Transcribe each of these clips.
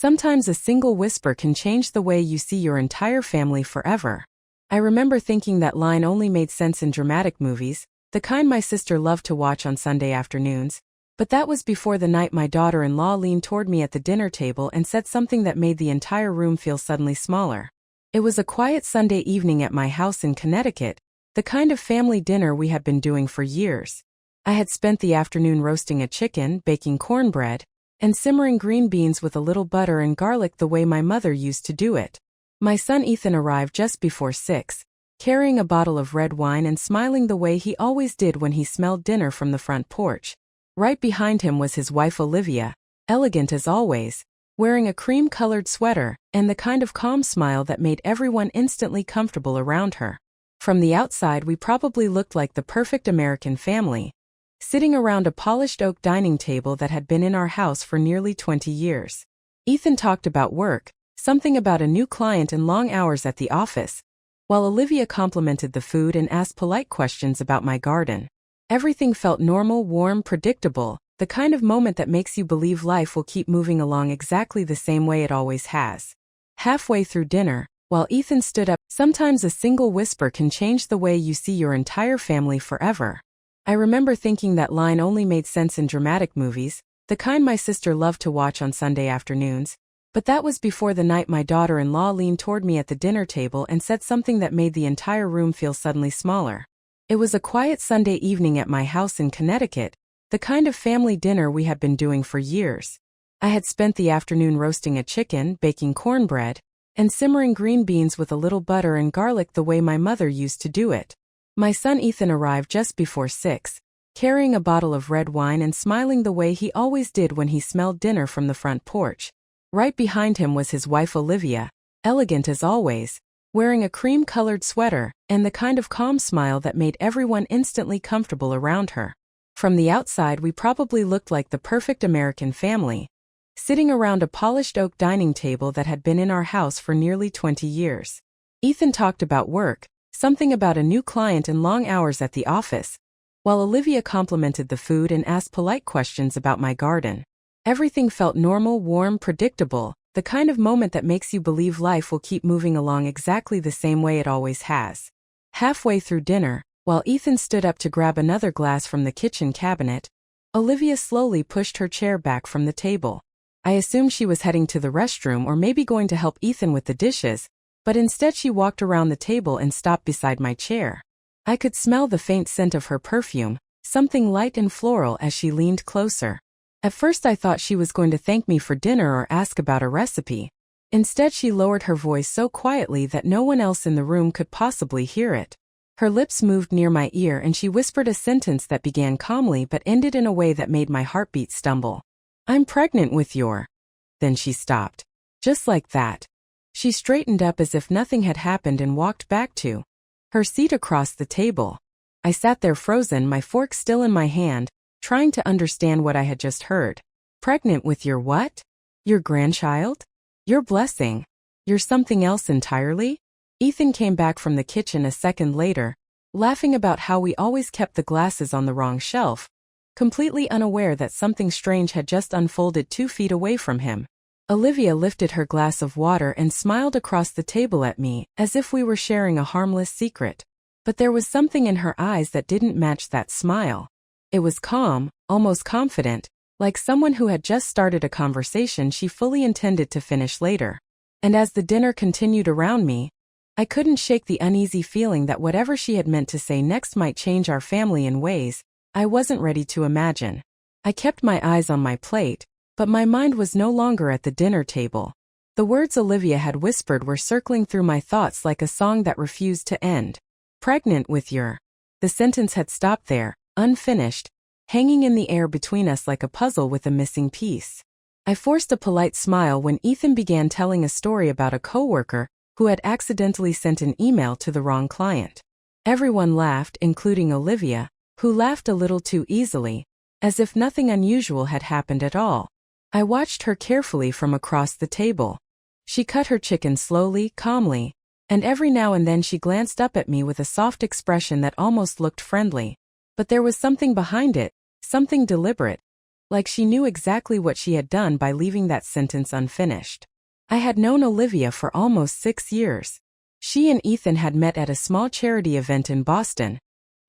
Sometimes a single whisper can change the way you see your entire family forever. I remember thinking that line only made sense in dramatic movies, the kind my sister loved to watch on Sunday afternoons, but that was before the night my daughter-in-law leaned toward me at the dinner table and said something that made the entire room feel suddenly smaller. It was a quiet Sunday evening at my house in Connecticut, the kind of family dinner we had been doing for years. I had spent the afternoon roasting a chicken, baking cornbread, and simmering green beans with a little butter and garlic the way my mother used to do it. My son Ethan arrived just before 6, carrying a bottle of red wine and smiling the way he always did when he smelled dinner from the front porch. Right behind him was his wife Olivia, elegant as always, wearing a cream-colored sweater and the kind of calm smile that made everyone instantly comfortable around her. From the outside we probably looked like the perfect American family, sitting around a polished oak dining table that had been in our house for nearly 20 years. Ethan talked about work, something about a new client and long hours at the office, while Olivia complimented the food and asked polite questions about my garden. Everything felt normal, warm, predictable, the kind of moment that makes you believe life will keep moving along exactly the same way it always has. Halfway through dinner, while Ethan stood up, sometimes a single whisper can change the way you see your entire family forever. I remember thinking that line only made sense in dramatic movies, the kind my sister loved to watch on Sunday afternoons, but that was before the night my daughter-in-law leaned toward me at the dinner table and said something that made the entire room feel suddenly smaller. It was a quiet Sunday evening at my house in Connecticut, the kind of family dinner we had been doing for years. I had spent the afternoon roasting a chicken, baking cornbread, and simmering green beans with a little butter and garlic the way my mother used to do it. My son Ethan arrived just before 6, carrying a bottle of red wine and smiling the way he always did when he smelled dinner from the front porch. Right behind him was his wife Olivia, elegant as always, wearing a cream-colored sweater and the kind of calm smile that made everyone instantly comfortable around her. From the outside we probably looked like the perfect American family, sitting around a polished oak dining table that had been in our house for nearly 20 years. Ethan talked about work, something about a new client and long hours at the office, while Olivia complimented the food and asked polite questions about my garden. Everything felt normal, warm, predictable, the kind of moment that makes you believe life will keep moving along exactly the same way it always has. Halfway through dinner, while Ethan stood up to grab another glass from the kitchen cabinet, Olivia slowly pushed her chair back from the table. I assumed she was heading to the restroom or maybe going to help Ethan with the dishes, but instead she walked around the table and stopped beside my chair. I could smell the faint scent of her perfume, something light and floral, as she leaned closer. At first I thought she was going to thank me for dinner or ask about a recipe. Instead she lowered her voice so quietly that no one else in the room could possibly hear it. Her lips moved near my ear and she whispered a sentence that began calmly but ended in a way that made my heartbeat stumble. "I'm pregnant with your..." Then she stopped. Just like that. She straightened up as if nothing had happened and walked back to her seat across the table. I sat there frozen, my fork still in my hand, trying to understand what I had just heard. "Pregnant with your what? Your grandchild? Your blessing? You're something else entirely?" Ethan came back from the kitchen a second later, laughing about how we always kept the glasses on the wrong shelf, completely unaware that something strange had just unfolded 2 feet away from him. Olivia lifted her glass of water and smiled across the table at me, as if we were sharing a harmless secret. But there was something in her eyes that didn't match that smile. It was calm, almost confident, like someone who had just started a conversation she fully intended to finish later. And as the dinner continued around me, I couldn't shake the uneasy feeling that whatever she had meant to say next might change our family in ways I wasn't ready to imagine. I kept my eyes on my plate, but my mind was no longer at the dinner table. The words Olivia had whispered were circling through my thoughts like a song that refused to end. "Pregnant with your..." The sentence had stopped there, unfinished, hanging in the air between us like a puzzle with a missing piece. I forced a polite smile when Ethan began telling a story about a coworker who had accidentally sent an email to the wrong client. Everyone laughed, including Olivia, who laughed a little too easily, as if nothing unusual had happened at all. I watched her carefully from across the table. She cut her chicken slowly, calmly, and every now and then she glanced up at me with a soft expression that almost looked friendly. But there was something behind it, something deliberate, like she knew exactly what she had done by leaving that sentence unfinished. I had known Olivia for almost 6 years. She and Ethan had met at a small charity event in Boston,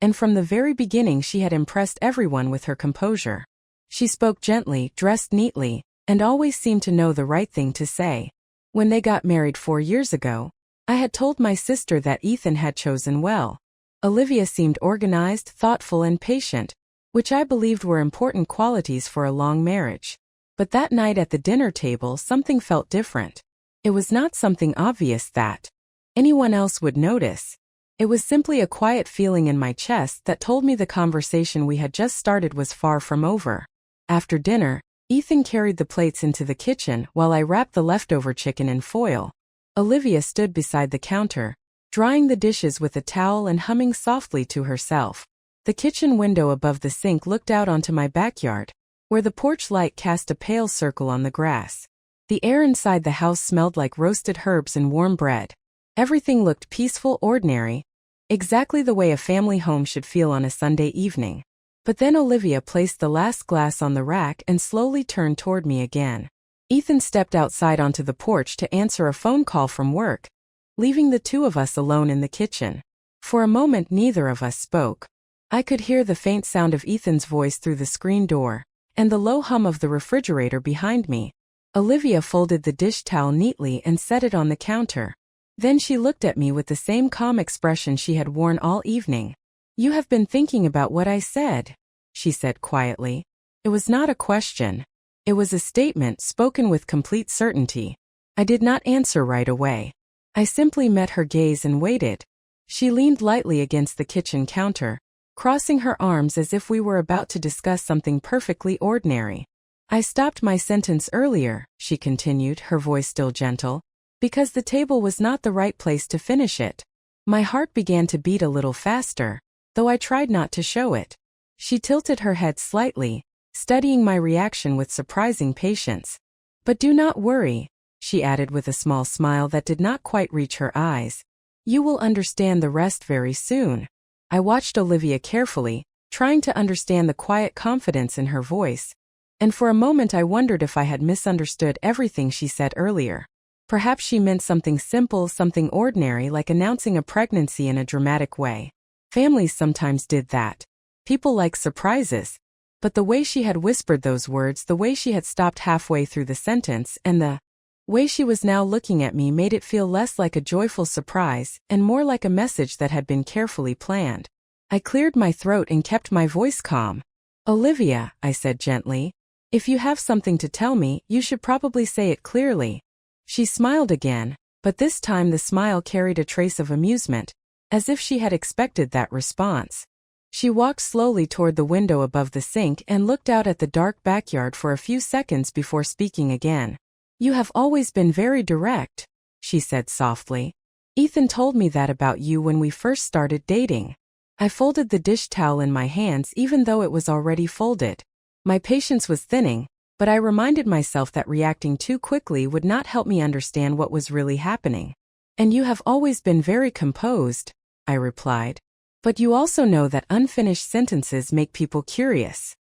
and from the very beginning she had impressed everyone with her composure. She spoke gently, dressed neatly, and always seemed to know the right thing to say. When they got married 4 years ago, I had told my sister that Ethan had chosen well. Olivia seemed organized, thoughtful, and patient, which I believed were important qualities for a long marriage. But that night at the dinner table something felt different. It was not something obvious that anyone else would notice. It was simply a quiet feeling in my chest that told me the conversation we had just started was far from over. After dinner, Ethan carried the plates into the kitchen while I wrapped the leftover chicken in foil. Olivia stood beside the counter, drying the dishes with a towel and humming softly to herself. The kitchen window above the sink looked out onto my backyard, where the porch light cast a pale circle on the grass. The air inside the house smelled like roasted herbs and warm bread. Everything looked peaceful, ordinary, exactly the way a family home should feel on a Sunday evening. But then Olivia placed the last glass on the rack and slowly turned toward me again. Ethan stepped outside onto the porch to answer a phone call from work, leaving the two of us alone in the kitchen. For a moment neither of us spoke. I could hear the faint sound of Ethan's voice through the screen door, and the low hum of the refrigerator behind me. Olivia folded the dish towel neatly and set it on the counter. Then she looked at me with the same calm expression she had worn all evening. "You have been thinking about what I said," she said quietly. It was not a question. It was a statement spoken with complete certainty. I did not answer right away. I simply met her gaze and waited. She leaned lightly against the kitchen counter, crossing her arms as if we were about to discuss something perfectly ordinary. "I stopped my sentence earlier," she continued, her voice still gentle, "because the table was not the right place to finish it." My heart began to beat a little faster, though I tried not to show it. She tilted her head slightly, studying my reaction with surprising patience. "But do not worry," she added with a small smile that did not quite reach her eyes. "You will understand the rest very soon." I watched Olivia carefully, trying to understand the quiet confidence in her voice, and for a moment I wondered if I had misunderstood everything she said earlier. Perhaps she meant something simple, something ordinary, like announcing a pregnancy in a dramatic way. Families sometimes did that. People like surprises. But the way she had whispered those words, the way she had stopped halfway through the sentence, and the way she was now looking at me made it feel less like a joyful surprise and more like a message that had been carefully planned. I cleared my throat and kept my voice calm. "Olivia," I said gently, "if you have something to tell me, you should probably say it clearly." She smiled again, but this time the smile carried a trace of amusement, as if she had expected that response. She walked slowly toward the window above the sink and looked out at the dark backyard for a few seconds before speaking again. "You have always been very direct," she said softly. "Ethan told me that about you when we first started dating." I folded the dish towel in my hands even though it was already folded. My patience was thinning, but I reminded myself that reacting too quickly would not help me understand what was really happening. "And you have always been very composed," I replied. "But you also know that unfinished sentences make people curious."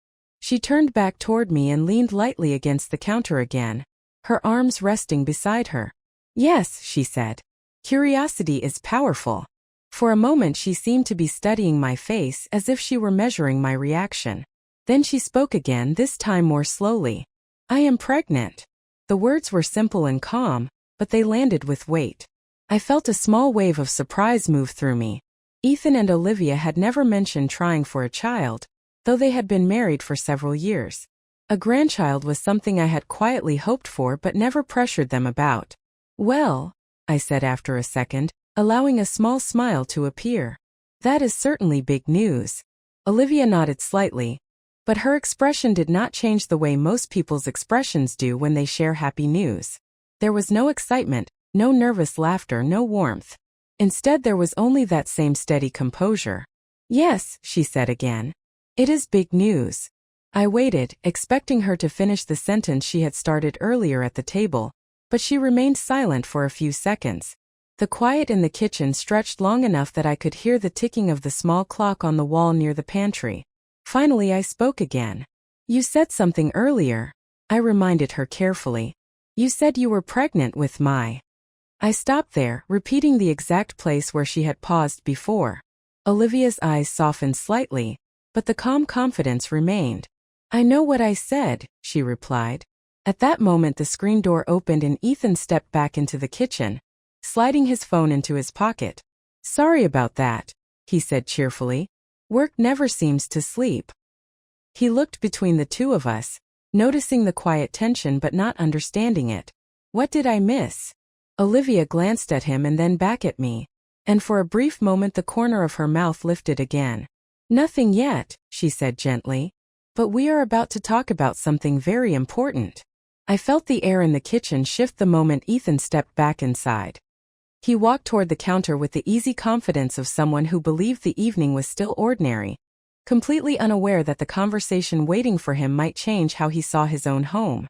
She turned back toward me and leaned lightly against the counter again, her arms resting beside her. "Yes," she said. "Curiosity is powerful." For a moment she seemed to be studying my face as if she were measuring my reaction. Then she spoke again, this time more slowly. "I am pregnant." The words were simple and calm, but they landed with weight. I felt a small wave of surprise move through me. Ethan and Olivia had never mentioned trying for a child, though they had been married for several years. A grandchild was something I had quietly hoped for but never pressured them about. "Well," I said after a second, allowing a small smile to appear. "That is certainly big news." Olivia nodded slightly, but her expression did not change the way most people's expressions do when they share happy news. There was no excitement, no nervous laughter, no warmth. Instead there was only that same steady composure. "Yes," she said again. "It is big news." I waited, expecting her to finish the sentence she had started earlier at the table, but she remained silent for a few seconds. The quiet in the kitchen stretched long enough that I could hear the ticking of the small clock on the wall near the pantry. Finally I spoke again. You said something earlier. I reminded her carefully. You said you were pregnant with my. I stopped there, repeating the exact place where she had paused before. Olivia's eyes softened slightly, but the calm confidence remained. I know what I said, she replied. At that moment the screen door opened and Ethan stepped back into the kitchen, sliding his phone into his pocket. Sorry about that, he said cheerfully. Work never seems to sleep. He looked between the two of us, noticing the quiet tension but not understanding it. What did I miss? Olivia glanced at him and then back at me, and for a brief moment the corner of her mouth lifted again. Nothing yet, she said gently. But we are about to talk about something very important. I felt the air in the kitchen shift the moment Ethan stepped back inside. He walked toward the counter with the easy confidence of someone who believed the evening was still ordinary, completely unaware that the conversation waiting for him might change how he saw his own home.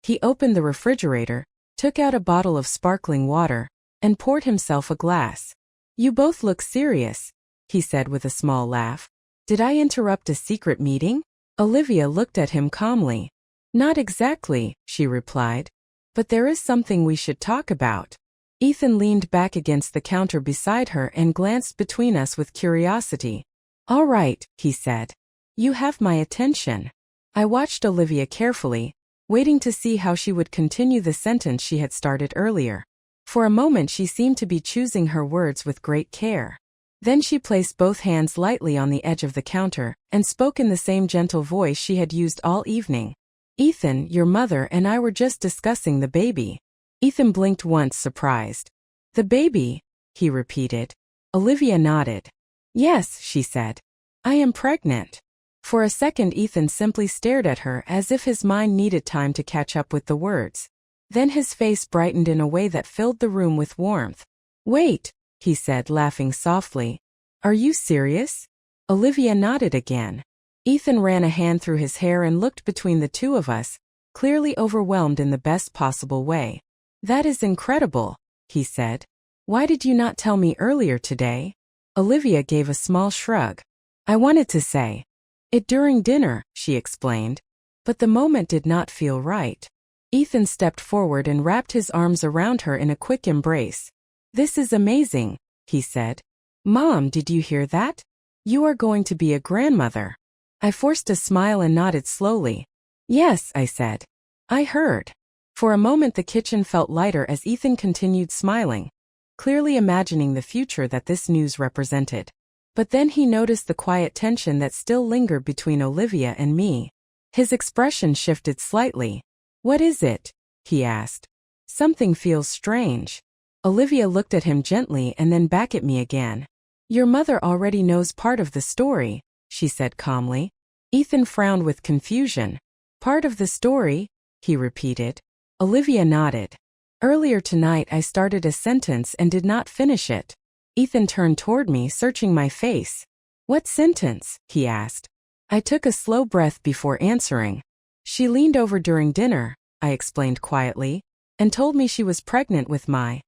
He opened the refrigerator, took out a bottle of sparkling water, and poured himself a glass. You both look serious, he said with a small laugh. Did I interrupt a secret meeting? Olivia looked at him calmly. Not exactly, she replied. But there is something we should talk about. Ethan leaned back against the counter beside her and glanced between us with curiosity. All right, he said. You have my attention. I watched Olivia carefully, waiting to see how she would continue the sentence she had started earlier. For a moment she seemed to be choosing her words with great care. Then she placed both hands lightly on the edge of the counter and spoke in the same gentle voice she had used all evening. Ethan, your mother and I were just discussing the baby. Ethan blinked once, surprised. The baby, he repeated. Olivia nodded. Yes, she said. I am pregnant. For a second Ethan simply stared at her as if his mind needed time to catch up with the words. Then his face brightened in a way that filled the room with warmth. Wait, he said, laughing softly. Are you serious? Olivia nodded again. Ethan ran a hand through his hair and looked between the two of us, clearly overwhelmed in the best possible way. That is incredible, he said. Why did you not tell me earlier today? Olivia gave a small shrug. I wanted to say it during dinner, she explained, but the moment did not feel right. Ethan stepped forward and wrapped his arms around her in a quick embrace. This is amazing, he said. Mom, did you hear that? You are going to be a grandmother. I forced a smile and nodded slowly. Yes, I said. I heard. For a moment the kitchen felt lighter as Ethan continued smiling, clearly imagining the future that this news represented. But then he noticed the quiet tension that still lingered between Olivia and me. His expression shifted slightly. What is it? He asked. Something feels strange. Olivia looked at him gently and then back at me again. Your mother already knows part of the story, she said calmly. Ethan frowned with confusion. Part of the story? He repeated. Olivia nodded. Earlier tonight I started a sentence and did not finish it. Ethan turned toward me, searching my face. What sentence? He asked. I took a slow breath before answering. She leaned over during dinner, I explained quietly, and told me she was pregnant with my.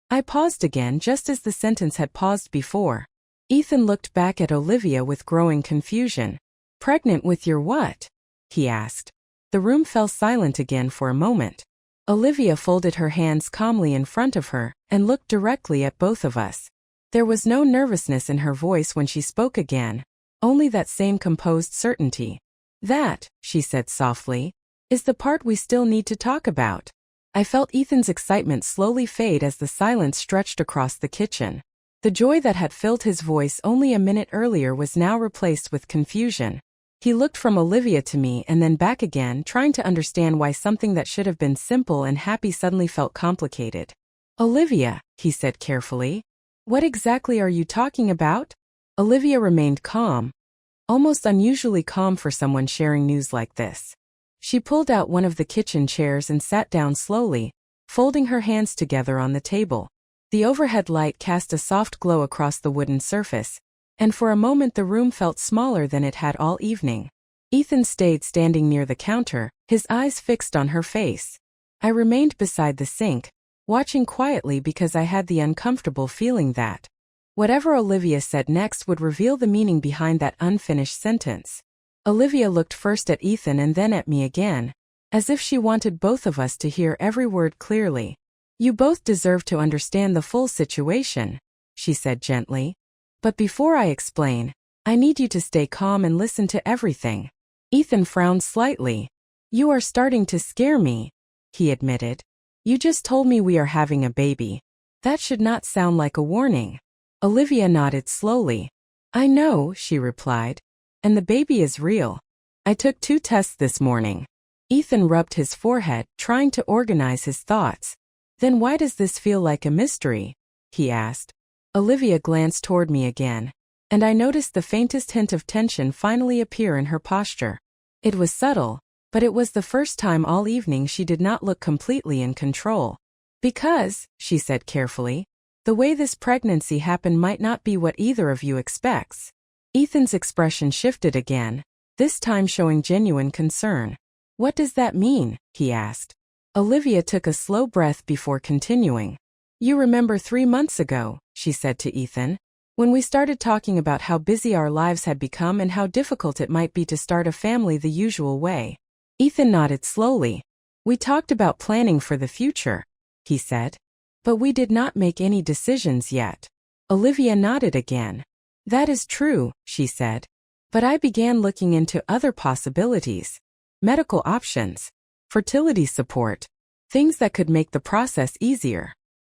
I paused again just as the sentence had paused before. Ethan looked back at Olivia with growing confusion. Pregnant with your what? He asked. The room fell silent again for a moment. Olivia folded her hands calmly in front of her and looked directly at both of us. There was no nervousness in her voice when she spoke again, only that same composed certainty. That, she said softly, is the part we still need to talk about. I felt Ethan's excitement slowly fade as the silence stretched across the kitchen. The joy that had filled his voice only a minute earlier was now replaced with confusion. He looked from Olivia to me and then back again, trying to understand why something that should have been simple and happy suddenly felt complicated. Olivia, he said carefully. What exactly are you talking about? Olivia remained calm, almost unusually calm for someone sharing news like this. She pulled out one of the kitchen chairs and sat down slowly, folding her hands together on the table. The overhead light cast a soft glow across the wooden surface, and for a moment the room felt smaller than it had all evening. Ethan stayed standing near the counter, his eyes fixed on her face. I remained beside the sink, watching quietly because I had the uncomfortable feeling that whatever Olivia said next would reveal the meaning behind that unfinished sentence. Olivia looked first at Ethan and then at me again, as if she wanted both of us to hear every word clearly. You both deserve to understand the full situation, she said gently. But before I explain, I need you to stay calm and listen to everything. Ethan frowned slightly. You are starting to scare me, he admitted. You just told me we are having a baby. That should not sound like a warning. Olivia nodded slowly. I know, she replied. And the baby is real. I took 2 tests this morning. Ethan rubbed his forehead, trying to organize his thoughts. Then why does this feel like a mystery? He asked. Olivia glanced toward me again, and I noticed the faintest hint of tension finally appear in her posture. It was subtle, but it was the first time all evening she did not look completely in control. Because, she said carefully, the way this pregnancy happened might not be what either of you expects. Ethan's expression shifted again, this time showing genuine concern. What does that mean? He asked. Olivia took a slow breath before continuing. You remember 3 months ago, she said to Ethan, when we started talking about how busy our lives had become and how difficult it might be to start a family the usual way. Ethan nodded slowly. We talked about planning for the future, he said. But we did not make any decisions yet. Olivia nodded again. That is true, she said. But I began looking into other possibilities. Medical options. Fertility support. Things that could make the process easier.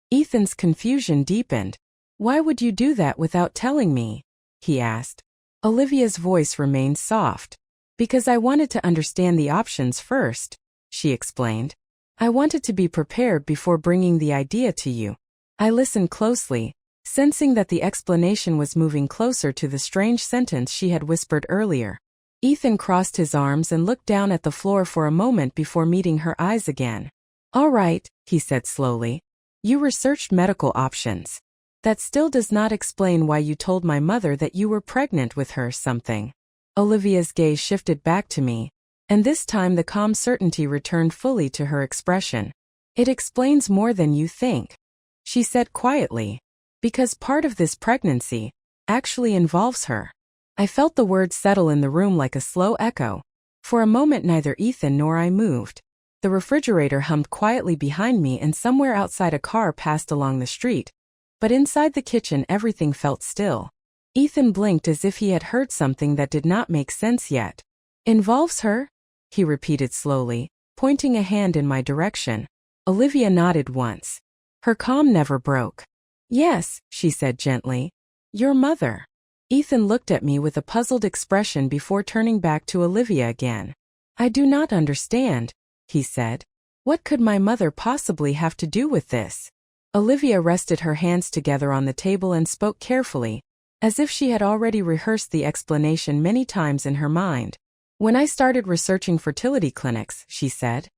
Ethan's confusion deepened. Why would you do that without telling me? He asked. Olivia's voice remained soft. Because I wanted to understand the options first, she explained. I wanted to be prepared before bringing the idea to you. I listened closely, sensing that the explanation was moving closer to the strange sentence she had whispered earlier. Ethan crossed his arms and looked down at the floor for a moment before meeting her eyes again. All right, he said slowly. You researched medical options. That still does not explain why you told my mother that you were pregnant with her something. Olivia's gaze shifted back to me, and this time the calm certainty returned fully to her expression. It explains more than you think, she said quietly. Because part of this pregnancy actually involves her. I felt the words settle in the room like a slow echo. For a moment neither Ethan nor I moved. The refrigerator hummed quietly behind me and somewhere outside a car passed along the street. But inside the kitchen everything felt still. Ethan blinked as if he had heard something that did not make sense yet. Involves her? He repeated slowly, pointing a hand in my direction. Olivia nodded once. Her calm never broke. Yes, she said gently. Your mother. Ethan looked at me with a puzzled expression before turning back to Olivia again. I do not understand, he said. What could my mother possibly have to do with this? Olivia rested her hands together on the table and spoke carefully, as if she had already rehearsed the explanation many times in her mind. When I started researching fertility clinics, she said,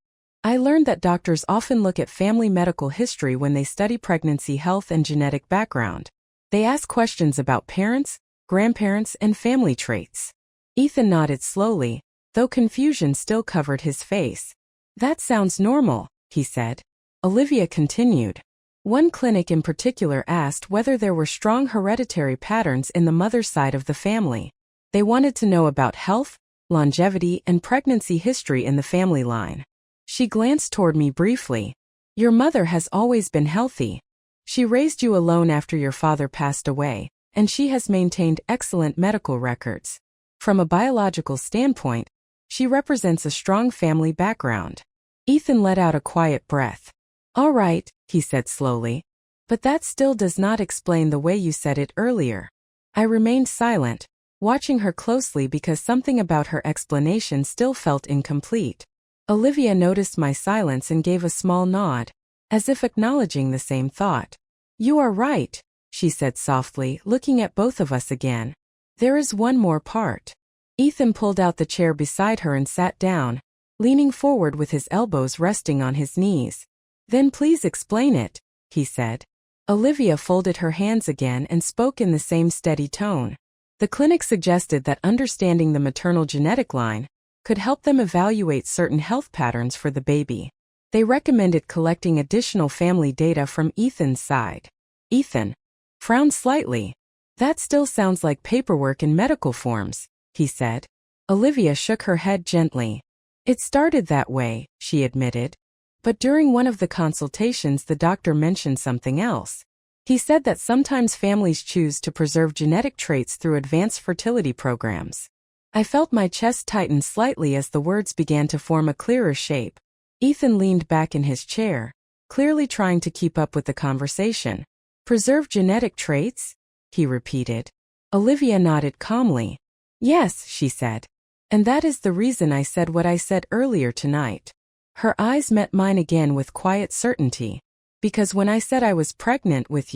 I learned that doctors often look at family medical history when they study pregnancy health and genetic background. They ask questions about parents, grandparents, and family traits. Ethan nodded slowly, though confusion still covered his face. That sounds normal, he said. Olivia continued. One clinic in particular asked whether there were strong hereditary patterns in the mother's side of the family. They wanted to know about health, longevity, and pregnancy history in the family line. She glanced toward me briefly. Your mother has always been healthy. She raised you alone after your father passed away, and she has maintained excellent medical records. From a biological standpoint, she represents a strong family background. Ethan let out a quiet breath. All right, he said slowly. But that still does not explain the way you said it earlier. I remained silent, watching her closely because something about her explanation still felt incomplete. Olivia noticed my silence and gave a small nod, as if acknowledging the same thought. You are right, she said softly, looking at both of us again. There is one more part. Ethan pulled out the chair beside her and sat down, leaning forward with his elbows resting on his knees. Then please explain it, he said. Olivia folded her hands again and spoke in the same steady tone. The clinic suggested that understanding the maternal genetic line could help them evaluate certain health patterns for the baby. They recommended collecting additional family data from Ethan's side. Ethan frowned slightly. That still sounds like paperwork in medical forms, he said. Olivia shook her head gently. It started that way, she admitted. But during one of the consultations the doctor mentioned something else. He said that sometimes families choose to preserve genetic traits through advanced fertility programs. I felt my chest tighten slightly as the words began to form a clearer shape. Ethan leaned back in his chair, clearly trying to keep up with the conversation. Preserve genetic traits? He repeated. Olivia nodded calmly. Yes, she said. And that is the reason I said what I said earlier tonight. Her eyes met mine again with quiet certainty. Because when I said I was pregnant with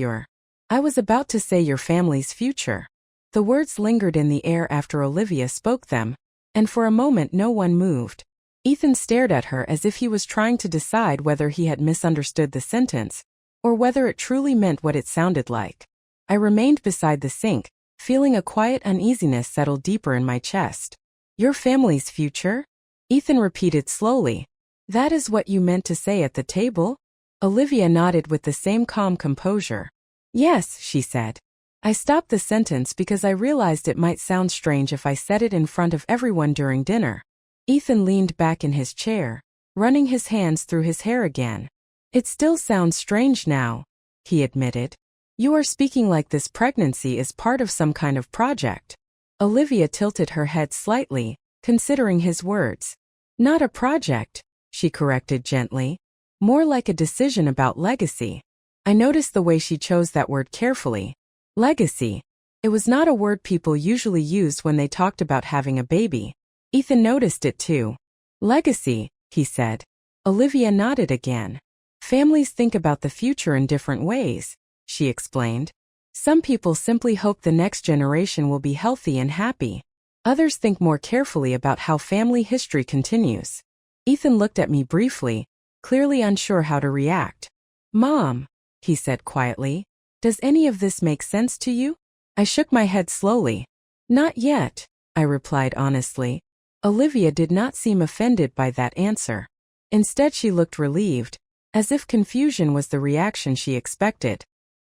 I was about to say your family's future. The words lingered in the air after Olivia spoke them, and for a moment no one moved. Ethan stared at her as if he was trying to decide whether he had misunderstood the sentence, or whether it truly meant what it sounded like. I remained beside the sink, feeling a quiet uneasiness settle deeper in my chest. Your family's future? Ethan repeated slowly. That is what you meant to say at the table? Olivia nodded with the same calm composure. Yes, she said. I stopped the sentence because I realized it might sound strange if I said it in front of everyone during dinner. Ethan leaned back in his chair, running his hands through his hair again. It still sounds strange now, he admitted. You are speaking like this pregnancy is part of some kind of project. Olivia tilted her head slightly, considering his words. Not a project, she corrected gently. More like a decision about legacy. I noticed the way she chose that word carefully. Legacy. It was not a word people usually used when they talked about having a baby. Ethan noticed it too. Legacy, he said. Olivia nodded again. Families think about the future in different ways, she explained. Some people simply hope the next generation will be healthy and happy. Others think more carefully about how family history continues. Ethan looked at me briefly, clearly unsure how to react. Mom, he said quietly. Does any of this make sense to you? I shook my head slowly. Not yet, I replied honestly. Olivia did not seem offended by that answer. Instead she looked relieved, as if confusion was the reaction she expected.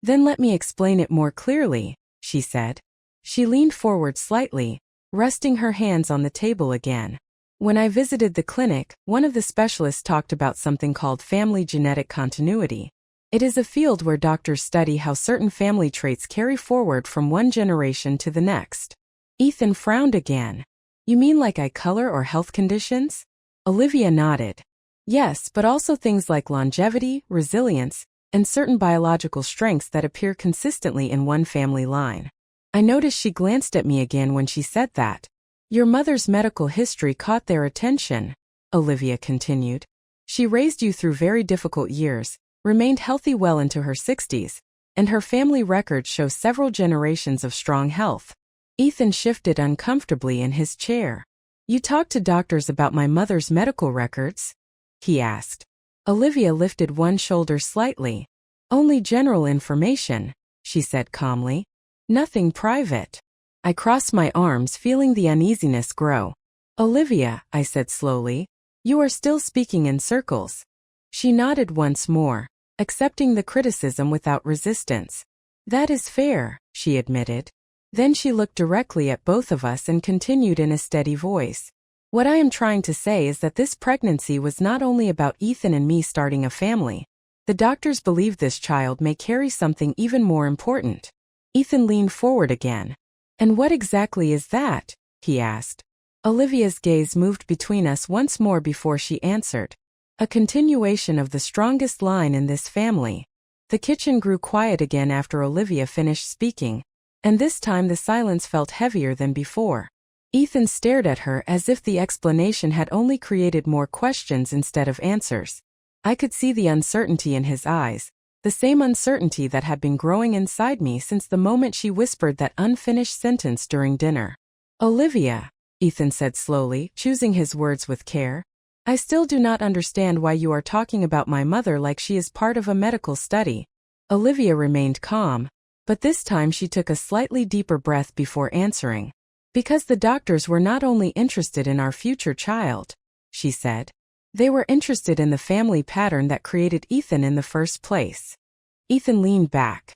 Then let me explain it more clearly, she said. She leaned forward slightly, resting her hands on the table again. When I visited the clinic, one of the specialists talked about something called family genetic continuity. It is a field where doctors study how certain family traits carry forward from one generation to the next. Ethan frowned again. You mean like eye color or health conditions? Olivia nodded. Yes, but also things like longevity, resilience, and certain biological strengths that appear consistently in one family line. I noticed she glanced at me again when she said that. Your mother's medical history caught their attention, Olivia continued. She raised you through very difficult years, remained healthy well into her 60s, and her family records show several generations of strong health. Ethan shifted uncomfortably in his chair. You talked to doctors about my mother's medical records? He asked. Olivia lifted one shoulder slightly. Only general information, she said calmly. Nothing private. I crossed my arms, feeling the uneasiness grow. Olivia, I said slowly, you are still speaking in circles. She nodded once more, accepting the criticism without resistance. That is fair, she admitted. Then she looked directly at both of us and continued in a steady voice. What I am trying to say is that this pregnancy was not only about Ethan and me starting a family. The doctors believe this child may carry something even more important. Ethan leaned forward again. And what exactly is that? He asked. Olivia's gaze moved between us once more before she answered. A continuation of the strongest line in this family. The kitchen grew quiet again after Olivia finished speaking, and this time the silence felt heavier than before. Ethan stared at her as if the explanation had only created more questions instead of answers. I could see the uncertainty in his eyes, the same uncertainty that had been growing inside me since the moment she whispered that unfinished sentence during dinner. Olivia, Ethan said slowly, choosing his words with care. I still do not understand why you are talking about my mother like she is part of a medical study. Olivia remained calm, but this time she took a slightly deeper breath before answering. Because the doctors were not only interested in our future child, she said. They were interested in the family pattern that created Ethan in the first place. Ethan leaned back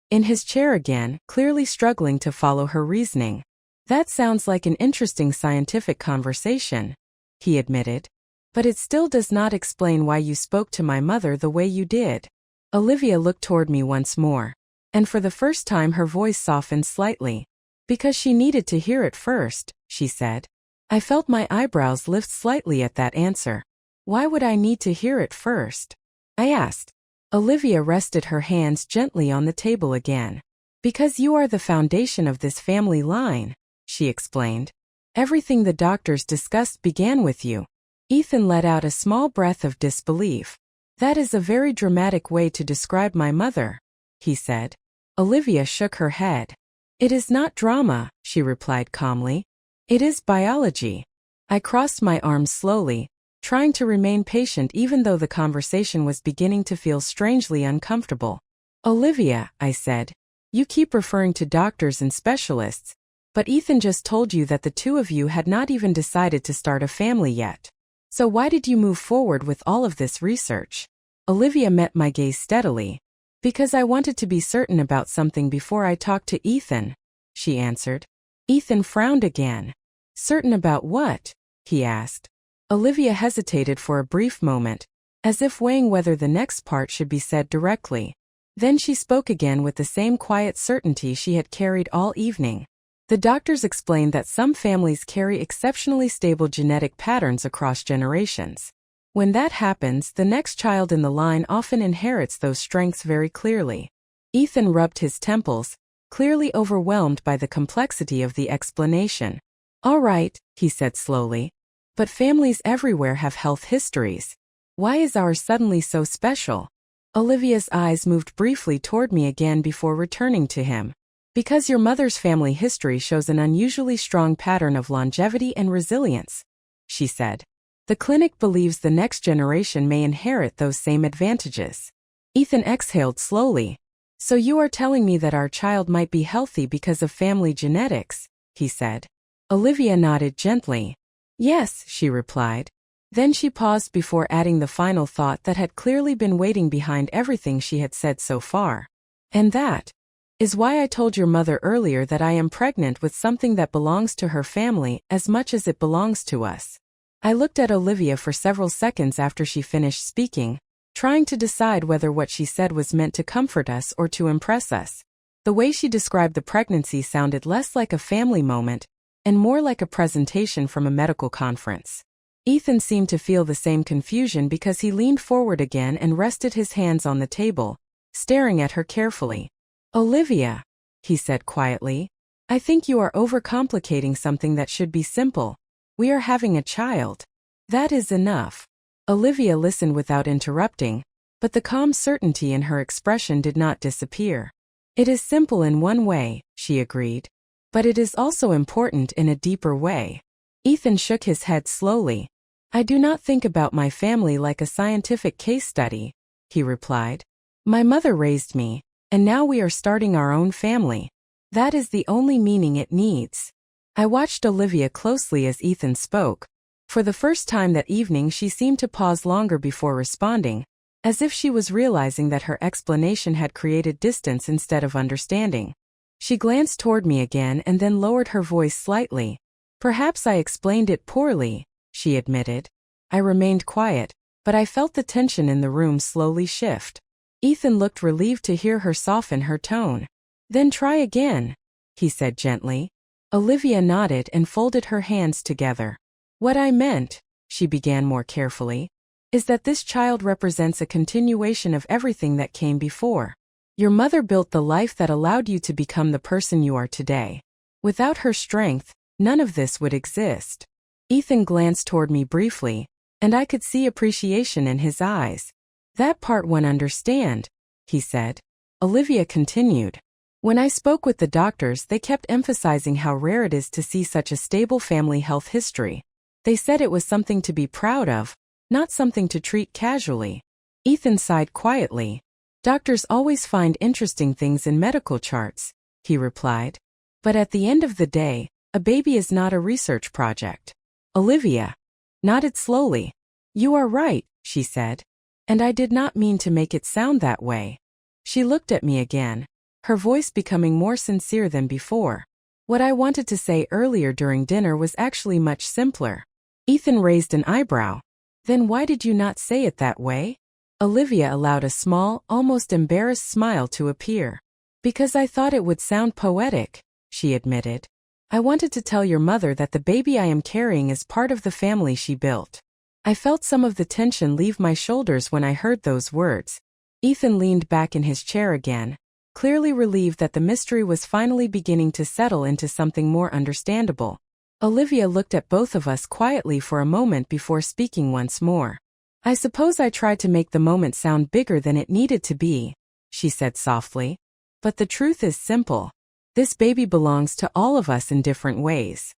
in his chair again, clearly struggling to follow her reasoning. That sounds like an interesting scientific conversation, he admitted. But it still does not explain why you spoke to my mother the way you did. Olivia looked toward me once more, and for the first time her voice softened slightly. Because she needed to hear it first, she said. I felt my eyebrows lift slightly at that answer. Why would I need to hear it first? I asked. Olivia rested her hands gently on the table again. Because you are the foundation of this family line, she explained. Everything the doctors discussed began with you. Ethan let out a small breath of disbelief. That is a very dramatic way to describe my mother, he said. Olivia shook her head. It is not drama, she replied calmly. It is biology. I crossed my arms slowly, trying to remain patient even though the conversation was beginning to feel strangely uncomfortable. Olivia, I said, you keep referring to doctors and specialists, but Ethan just told you that the two of you had not even decided to start a family yet. So why did you move forward with all of this research? Olivia met my gaze steadily. Because I wanted to be certain about something before I talked to Ethan, she answered. Ethan frowned again. Certain about what? He asked. Olivia hesitated for a brief moment, as if weighing whether the next part should be said directly. Then she spoke again with the same quiet certainty she had carried all evening. The doctors explained that some families carry exceptionally stable genetic patterns across generations. When that happens, the next child in the line often inherits those strengths very clearly. Ethan rubbed his temples, clearly overwhelmed by the complexity of the explanation. All right, he said slowly. But families everywhere have health histories. Why is ours suddenly so special? Olivia's eyes moved briefly toward me again before returning to him. Because your mother's family history shows an unusually strong pattern of longevity and resilience, she said. The clinic believes the next generation may inherit those same advantages. Ethan exhaled slowly. So you are telling me that our child might be healthy because of family genetics, he said. Olivia nodded gently. Yes, she replied. Then she paused before adding the final thought that had clearly been waiting behind everything she had said so far. And that is why I told your mother earlier that I am pregnant with something that belongs to her family as much as it belongs to us. I looked at Olivia for several seconds after she finished speaking, trying to decide whether what she said was meant to comfort us or to impress us. The way she described the pregnancy sounded less like a family moment and more like a presentation from a medical conference. Ethan seemed to feel the same confusion because he leaned forward again and rested his hands on the table, staring at her carefully. Olivia, he said quietly, I think you are overcomplicating something that should be simple. We are having a child. That is enough. Olivia listened without interrupting, but the calm certainty in her expression did not disappear. It is simple in one way, she agreed. But it is also important in a deeper way. Ethan shook his head slowly. I do not think about my family like a scientific case study, he replied. My mother raised me, and now we are starting our own family. That is the only meaning it needs. I watched Olivia closely as Ethan spoke. For the first time that evening she seemed to pause longer before responding, as if she was realizing that her explanation had created distance instead of understanding. She glanced toward me again and then lowered her voice slightly. Perhaps I explained it poorly, she admitted. I remained quiet, but I felt the tension in the room slowly shift. Ethan looked relieved to hear her soften her tone. Then try again, he said gently. Olivia nodded and folded her hands together. What I meant, she began more carefully, is that this child represents a continuation of everything that came before. Your mother built the life that allowed you to become the person you are today. Without her strength, none of this would exist. Ethan glanced toward me briefly, and I could see appreciation in his eyes. That part one understand, he said. Olivia continued. When I spoke with the doctors, they kept emphasizing how rare it is to see such a stable family health history. They said it was something to be proud of, not something to treat casually. Ethan sighed quietly. Doctors always find interesting things in medical charts, he replied. But at the end of the day, a baby is not a research project. Olivia nodded slowly. You are right, she said. And I did not mean to make it sound that way. She looked at me again, her voice becoming more sincere than before. What I wanted to say earlier during dinner was actually much simpler. Ethan raised an eyebrow. Then why did you not say it that way? Olivia allowed a small, almost embarrassed smile to appear. Because I thought it would sound poetic, she admitted. I wanted to tell your mother that the baby I am carrying is part of the family she built. I felt some of the tension leave my shoulders when I heard those words. Ethan leaned back in his chair again, clearly relieved that the mystery was finally beginning to settle into something more understandable. Olivia looked at both of us quietly for a moment before speaking once more. I suppose I tried to make the moment sound bigger than it needed to be, she said softly. But the truth is simple. This baby belongs to all of us in different ways.